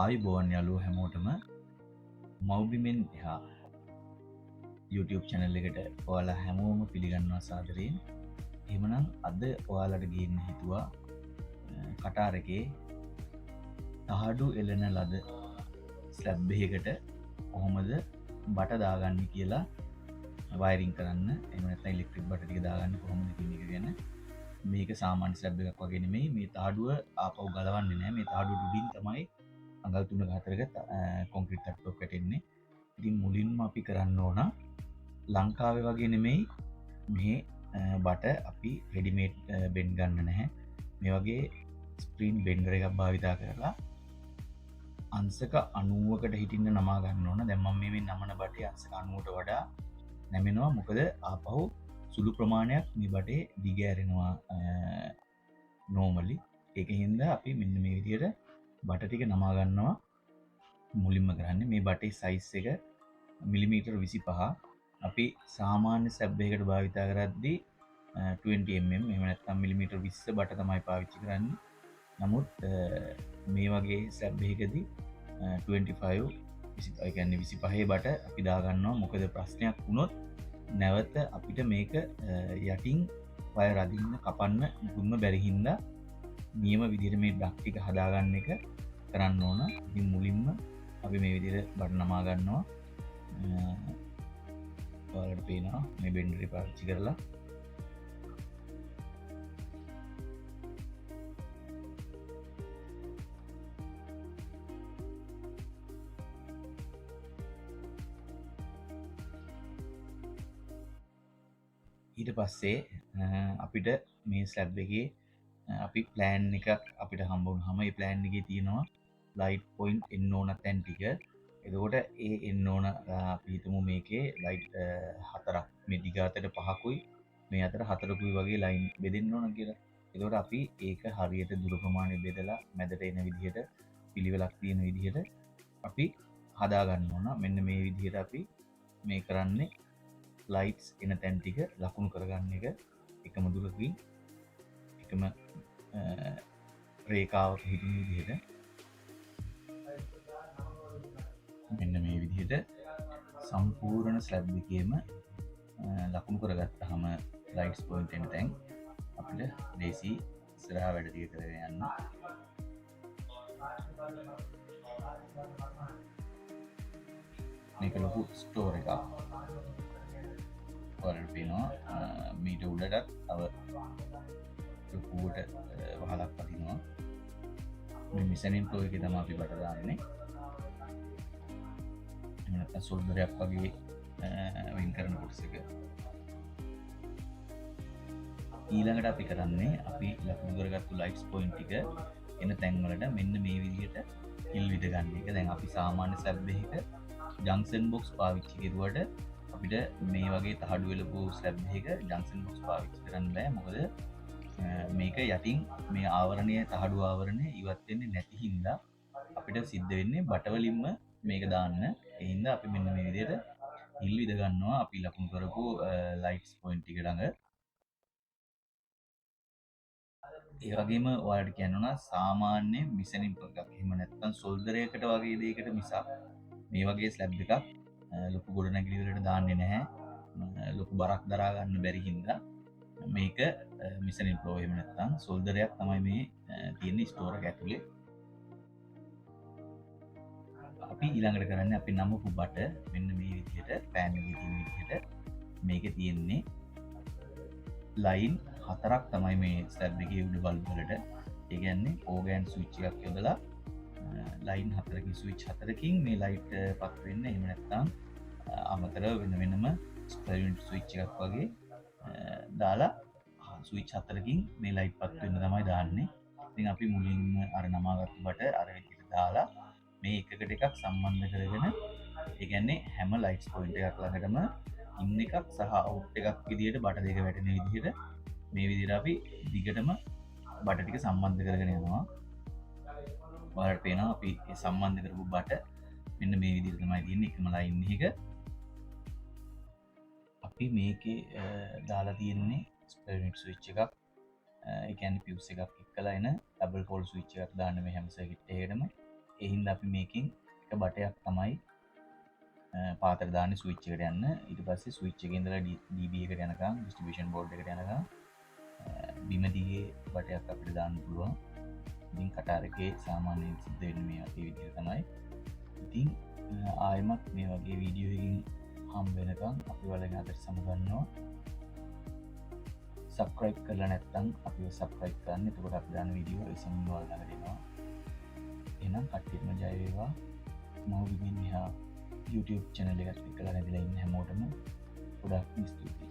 ආයුබෝවන් යාළුවෝ හැමෝටම මව්බිමෙන් එහා YouTube channel එකට ඔයාලා හැමෝම පිළිගන්නවා සාදරයෙන්. එහෙමනම් අද ඔයාලට ගේන්න හිතුවා කටාර් එකේ තහඩු එළන ලද ස්ලැබ් එකකට කොහොමද බට දාගන්නේ කියලා වයරින් කරන්න. එහෙම නැත්නම් ඉලෙක්ට්‍රික් බට ටික දාගන්නේ කොහොමද කියන එක ගැන. මේක සාමාන්‍ය ස්ලැබ් එකක් වගේ නෙමෙයි. මේ තහඩුව ආපහු ගලවන්නේ නැහැ. මේ තහඩුව උඩින් තමයි අඟල් 3ක 4ක කොන්ක්‍රීට් තට්ටුවක් වැටෙන්නේ. ඉතින් මුලින්ම අපි කරන්න ඕන ලංකාවේ වගේ නෙමෙයි මේ බට අපි රෙඩිමේඩ් බෙන්ඩ් ගන්න නැහැ. මේ වගේ ස්ප්‍රීන් බෙන්ඩර් එකක් භාවිතා කරලා අංශක 90කට හිටින්න නමා ගන්න ඕන. දැන් මම මේ නමන බටේ අංශක 90ට වඩා නැමෙනවා. මොකද ආපහු සුළු ප්‍රමාණයක් මේ බටේ දිග ඇරෙනවා නෝමලි. ඒක හින්දා අපි මෙන්න මේ විදිහට බට ටික නමා ගන්නවා. මුලින්ම කරන්නේ මේ බටේ සයිස් එක මිලිමීටර් 25. අපි සාමාන්‍ය ස්ලැබ් එකකට භාවිතා කරද්දී 20 mm එහෙම නැත්නම් මිලිමීටර් 20 බට තමයි පාවිච්චි කරන්නේ. නමුත් මේ වගේ ස්ලැබ් එකකදී 25 ඒ කියන්නේ 25 බට අපි දා ගන්නවා. මොකද ප්‍රශ්නයක් වුණොත් නැවත අපිට මේක යටින් වයර් අදින්න කපන්න මුකුත්ම බැරි හින්දා නියම විදිහට මේ ඩක් ටික හදාගන්න එක කරන්න ඕන. ඉතින් මුලින්ම අපි මේ විදිහට බට නමා ගන්නවා. ඔයාලට පේනවා මේ බෙන්ඩර් පාවිච්චි කරලා ඊට පස්සේ අපිට මේ ස්ලැබ් එකේ අපි ප්ලෑන් එකක් අපිට හම්බ වුණාම ඒ ප්ලෑන් එකේ තියෙනවා ලයිට් පොයින්ට් එන්න ඕන තැන් ටික. එතකොට ඒ එන්න ඕන අපි හිතමු මේකේ ලයිට් 4ක් මේ දිග අතට 5කුයි මේ අතට 4කුයි වගේ ලයින් බෙදෙන්න ඕන කියලා. එතකොට අපි ඒක හරියට දුර ප්‍රමාණය බෙදලා මැදට එන විදිහට පිළිවෙලක් තියෙන විදිහට අපි හදා ගන්න ඕන. මෙන්න මේ විදිහට අපි මේ කරන්නේ ලයිට්ස් එන තැන් ටික ලකුණු කරගන්න එක එකම දුරකින් එකම රේඛාවක හිටින විදිහට මෙන්න මේ විදිහට සම්පූර්ණ ස්ලැබ් එකේම ලකුණු කරගත්තාම ලයිට්ස් පොයින්ට් එන තැන් අපිට ලේසි ඉස්සරහා වැඩ ටික කරගෙන යන්න. මේක ලොකු ස්ටෝර් එකක්. ඔයාලට පේනවා මීට උඩටත් තව ලොකුවට වහලක් පදිනවා. මේ මිෂනින් ෆ්ලෝ එකේ තමයි අපි බට දාන්නේ. එහෙම නැත්නම් සෝල්ඩරයක් වගේ වෙන් කරන කොටස එක. ඊළඟට අපි කරන්නේ අපි ලකුණු කරගත්තු ලයිට්ස් පොයින්ට් ටික එන තැන් වලට මෙන්න මේ විදිහට හිල් විද ගන්න එක. දැන් අපි සාමාන්‍ය ස්ලැබ් එකක ජංක්ෂන් බොක්ස් පාවිච්චි කරුවට අපිට මේ වගේ තහඩු වෙලපු ස්ලැබ් එකක ජංක්ෂන් බොක්ස් පාවිච්චි කරන්න බෑ. මොකද මේක යටින් මේ ආවරණය තහඩු ආවරණය ඉවත් වෙන්නේ නැති හින්දා අපිට සිද්ධ වෙන්නේ බට වලින්ම මේක දාන්න. ඒ හින්දා අපි මෙන්න මේ විදිහට හිල් විද ගන්නවා අපි ලකුණු කරපු ලයිට්ස් පොයින්ට් ටික ළඟ. ඒ වගේම ඔයාලට කියන්නවා සාමාන්‍ය මිෂනින් එකක් එහෙම නැත්නම් සෝල්ඩරයකට වගේ දෙයකට මිසක් මේ වගේ ස්ලැබ් එකක් ලොකු ගොඩනැගිලි වලට දාන්නේ නැහැ. ලොකු බරක් දරා ගන්න බැරි හින්දා මේක මිෂනින් ෆ්ලෝ එහෙම නැත්නම් සෝල්ඩරයක් තමයි මේ තියෙන ස්ටෝර් එක ඇතුලේ. අපි ඊළඟට කරන්නේ අපි නමපු බට මෙන්න මේ විදිහට පෑන් එකේ තියෙන විදිහට මේකේ තියෙන්නේ ලයින් 4ක් තමයි මේ ස්ලැබ් එකේ උඩ බල්බ් වලට. ඒ කියන්නේ ඕගෑන් ස්විච් එකක් යොදලා ලයින් 4කින් ස්විච් 4කින් මේ ලයිට් පත් වෙන්න. එහෙම නැත්නම් අමතරව වෙනම ස්පෙරිමන්ට් ස්විච් එකක් වගේ දාලා ස්විච් 4කින් මේ ලයිට් පත් වෙන්න තමයි දාන්නේ. ඉතින් අපි මුලින්ම අර නමාගත්තු බට අර විදිහට දාලා මේ එකකට එකක් සම්බන්ධ කරගෙන ඒ කියන්නේ හැම ලයිට්ස් පොයින්ට් එකක් ළඟටම ඉන් එකක් සහ අවුට් එකක් විදිහට බට දෙක වැටෙන විදිහට මේ විදිහට අපි දිගටම බට ටික සම්බන්ධ කරගෙන යනවා. ඔයාලට පේනවා අපි මේ සම්බන්ධ කරපු බට මෙන්න මේ විදිහට තමයි තියෙන්නේ එකම ලයින් එක. අපි මේකේ දාලා තියෙන්නේ ස්පෙරිමන්ට් ස්විච් එකක්. ඒ කියන්නේ පියුස් එකක් එක්කලා එන ඩබල් පෝල් ස්විච් එකක් දාන්න මේ හැම සර්කිට් එකකටම. එහින්ද අපි මේකින් එක බටයක් තමයි පාතර දාන්න ස්විච් එකට යන්න. ඊට පස්සේ ස්විච් එකේ ඉඳලා DB එකට යනකම් ඩිස්ට්‍රිබියුෂන් බෝඩ් එකට යනකම් බිම දිගේ බටයක් අපිට දාන්න පුළුවන්. ඉතින් කටාර එකේ සාමාන්‍යයෙන් සිද්ධ වෙන්නේ මේ වගේ විදිහට තමයි. ඉතින් ආයෙමත් මේ වගේ වීඩියෝ එකකින් හම්බ වෙනකම් අපි ඔයාලගෙන් අදට සමුගන්නවා. සබ්ස්ක්‍රයිබ් කරලා නැත්නම් අපිව සබ්ස්ක්‍රයිබ් කරන්න. එතකොට අපි දාන වීඩියෝ ඉක්මනින්ම ඔයාලට එනවා. එහෙනම් කට්ටියටම ජය වේවා. මම විදින් මෙහා YouTube channel එකට එක්කලා නැතිලා ඉන්න හැමෝටම ගොඩාක් ස්තුතියි.